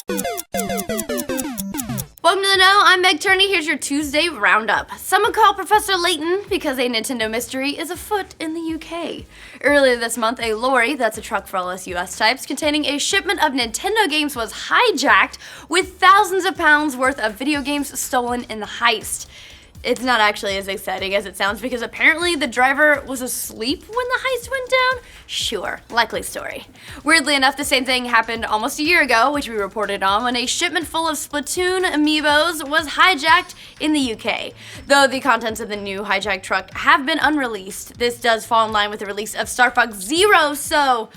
Welcome to the Know, I'm Meg Turney. Here's your Tuesday roundup. Someone call Professor Layton because a Nintendo mystery is afoot in the UK. Earlier this month, a lorry, that's a truck for all us US types, containing a shipment of Nintendo games was hijacked with thousands of pounds worth of video games stolen in the heist. It's not actually as exciting as it sounds because apparently the driver was asleep when the heist went down? Sure, likely story. Weirdly enough, the same thing happened almost a year ago, which we reported on, when a shipment full of Splatoon amiibos was hijacked in the UK. Though the contents of the new hijacked truck have been unreleased, this does fall in line with the release of Star Fox Zero, so...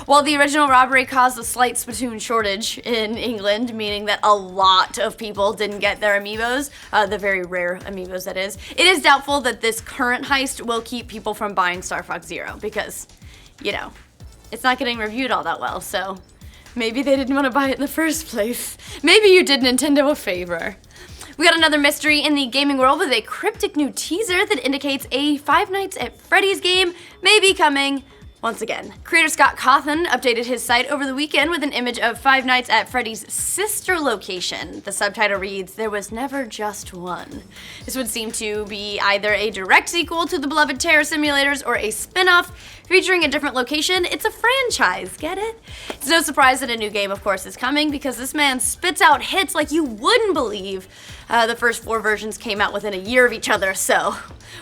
While the original robbery caused a slight Splatoon shortage in England, meaning that a lot of people didn't get their amiibos, the very rare amiibos that is, it is doubtful that this current heist will keep people from buying Star Fox Zero because, you know, it's not getting reviewed all that well, so maybe they didn't want to buy it in the first place. Maybe you did Nintendo a favor. We got another mystery in the gaming world with a cryptic new teaser that indicates a Five Nights at Freddy's game may be coming once again. Creator Scott Cawthon updated his site over the weekend with an image of Five Nights at Freddy's sister location. The subtitle reads, "There was never just one." This would seem to be either a direct sequel to the beloved terror simulators or a spin-off featuring a different location. It's a franchise, get it? It's no surprise that a new game, of course, is coming because this man spits out hits like you wouldn't believe. The first 4 versions came out within a year of each other, so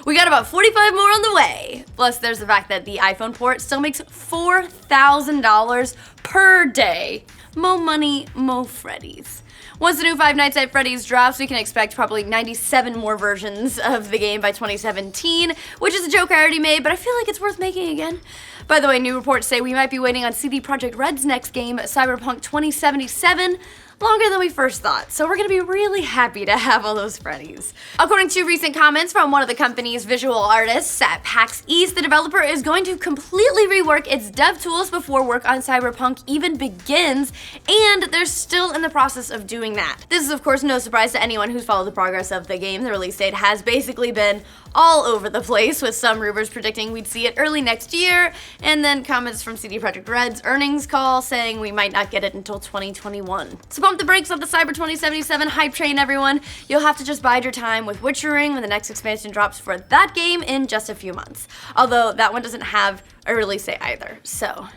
we got about 45 more on the way. Plus, there's the fact that the iPhone port still makes $4,000 per day. Mo money, mo Freddy's. Once the new Five Nights at Freddy's drops, we can expect probably 97 more versions of the game by 2017, which is a joke I already made, but I feel like it's worth making again. By the way, new reports say we might be waiting on CD Projekt Red's next game, Cyberpunk 2077, longer than we first thought, so we're gonna be really happy to have all those Freddy's. According to recent comments from one of the company's visual artists at PAX East, the developer is going to completely rework its dev tools before work on Cyberpunk even begins, and they're still in the process of doing that. This is of course no surprise to anyone who's followed the progress of the game. The release date has basically been all over the place, with some rumors predicting we'd see it early next year, and then comments from CD Projekt Red's earnings call saying we might not get it until 2021. So pump the brakes on the Cyber 2077 hype train, everyone. You'll have to just bide your time with Witcher Ring when the next expansion drops for that game in just a few months. Although that one doesn't have a release date either, so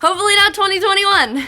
hopefully not 2021.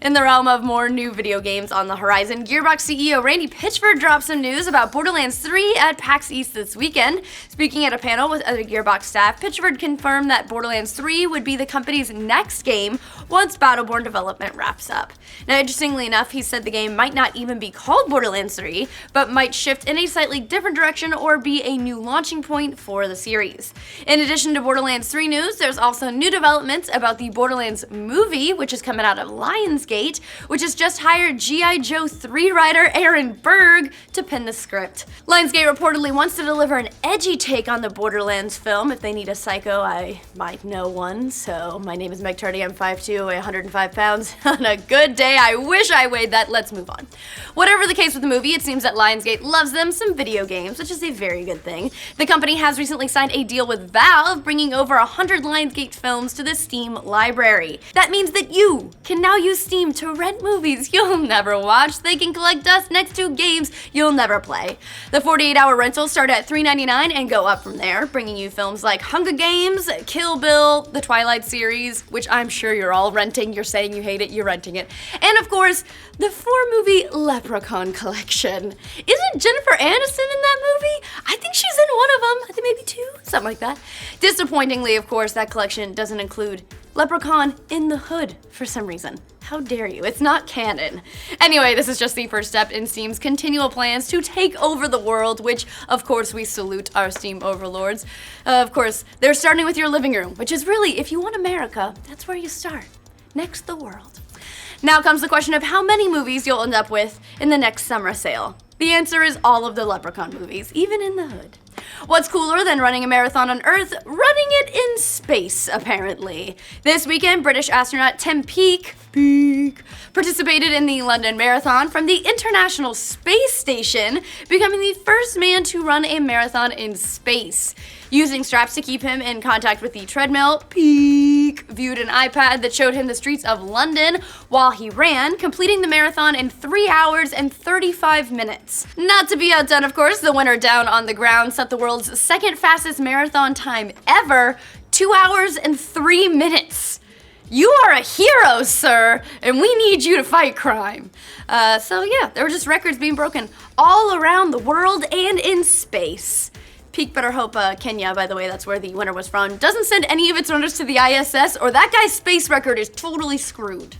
In the realm of more new video games on the horizon, Gearbox CEO Randy Pitchford dropped some news about Borderlands 3 at PAX East this weekend. Speaking at a panel with other Gearbox staff, Pitchford confirmed that Borderlands 3 would be the company's next game once Battleborn development wraps up. Now, interestingly enough, he said the game might not even be called Borderlands 3, but might shift in a slightly different direction or be a new launching point for the series. In addition to Borderlands 3 news, there's also new developments about the Borderlands movie, which is coming out of Lionsgate, which has just hired G.I. Joe 3 writer Aaron Berg to pen the script. Lionsgate reportedly wants to deliver an edgy take on the Borderlands film. If they need a psycho, I might know one. So my name is Meg Turney, I'm 5'2", weigh 105 pounds. On a good day, I wish I weighed that. Let's move on. Whatever the case with the movie, it seems that Lionsgate loves them some video games, which is a very good thing. The company has recently signed a deal with Valve, bringing over 100 Lionsgate films to the Steam library. That means that you can now use Steam to rent movies you'll never watch. They can collect dust next to games you'll never play. The 48-hour rentals start at $3.99 and go up from there, bringing you films like Hunger Games, Kill Bill, the Twilight series, which I'm sure you're all renting. You're saying you hate it, you're renting it. And of course, the 4-movie Leprechaun collection. Isn't Jennifer Aniston in that movie? I think she's in one of them. I think maybe 2, something like that. Disappointingly, of course, that collection doesn't include Leprechaun in the Hood for some reason. How dare you? It's not canon. Anyway, this is just the first step in Steam's continual plans to take over the world, which, of course, we salute our Steam overlords. Of course, they're starting with your living room, which is really, if you want America, that's where you start. Next, the world. Now comes the question of how many movies you'll end up with in the next summer sale. The answer is all of the Leprechaun movies, even in the Hood. What's cooler than running a marathon on Earth? Running it in space, apparently. This weekend, British astronaut Tim Peake participated in the London Marathon from the International Space Station, becoming the first man to run a marathon in space. Using straps to keep him in contact with the treadmill, Peake leak viewed an iPad that showed him the streets of London while he ran, completing the marathon in 3 hours and 35 minutes. Not to be outdone, of course, the winner down on the ground set the world's second fastest marathon time ever, 2 hours and 3 minutes. You are a hero, sir, and we need you to fight crime. So yeah, there were just records being broken all around the world and in space. Peak better hope Kenya, by the way, that's where the winner was from, doesn't send any of its runners to the ISS, or that guy's space record is totally screwed.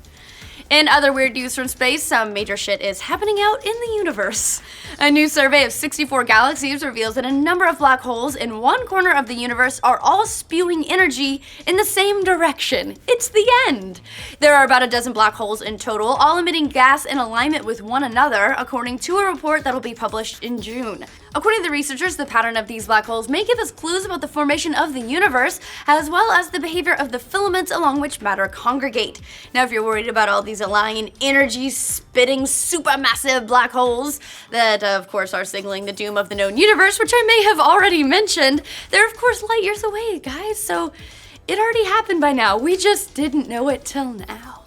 In other weird news from space, some major shit is happening out in the universe. A new survey of 64 galaxies reveals that a number of black holes in one corner of the universe are all spewing energy in the same direction. It's the end. There are about a dozen black holes in total, all emitting gas in alignment with one another, according to a report that'll be published in June. According to the researchers, the pattern of these black holes may give us clues about the formation of the universe, as well as the behavior of the filaments along which matter congregate. Now, if you're worried about all these aligned, energy-spitting, supermassive black holes that, of course, are signaling the doom of the known universe, which I may have already mentioned, they're, of course, light years away, guys, so it already happened by now. We just didn't know it till now.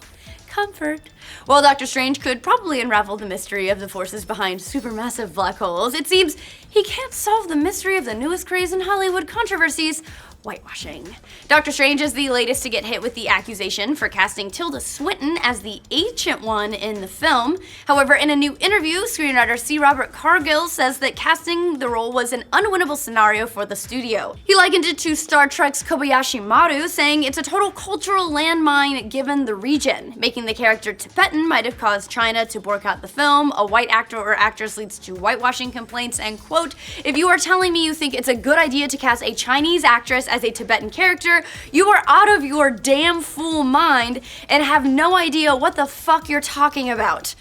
Comfort. While Dr. Strange could probably unravel the mystery of the forces behind supermassive black holes, it seems he can't solve the mystery of the newest craze in Hollywood controversies: whitewashing. Dr. Strange is the latest to get hit with the accusation for casting Tilda Swinton as the Ancient One in the film. However, in a new interview, screenwriter C. Robert Cargill says that casting the role was an unwinnable scenario for the studio. He likened it to Star Trek's Kobayashi Maru, saying it's a total cultural landmine given the region. Making the character Tibetan might have caused China to boycott the film. A white actor or actress leads to whitewashing complaints, and quote, "If you are telling me you think it's a good idea to cast a Chinese actress as a Tibetan character, you are out of your damn fool mind and have no idea what the fuck you're talking about."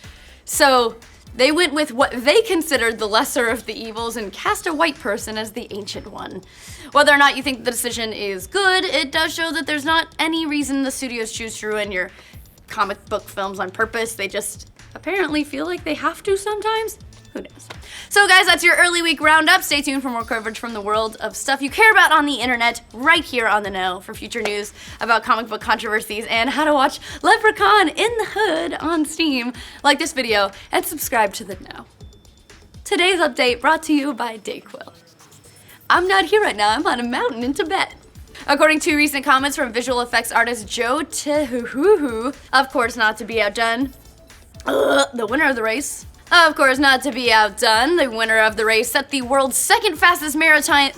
So they went with what they considered the lesser of the evils and cast a white person as the Ancient One. Whether or not you think the decision is good, it does show that there's not any reason the studios choose to ruin your comic book films on purpose. They just apparently feel like they have to sometimes. Who knows? So guys, that's your early week roundup. Stay tuned for more coverage from the world of stuff you care about on the internet right here on The Know for future news about comic book controversies and how to watch Leprechaun in the Hood on Steam. Like this video and subscribe to The Know. Today's update brought to you by Dayquil. I'm not here right now, I'm on a mountain in Tibet. According to recent comments from visual effects artist Joe Tehuhuhu, of course not to be outdone, the winner of the race. Of course not to be outdone, the winner of the race set the world's second fastest maritime,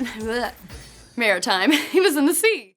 he was in the sea.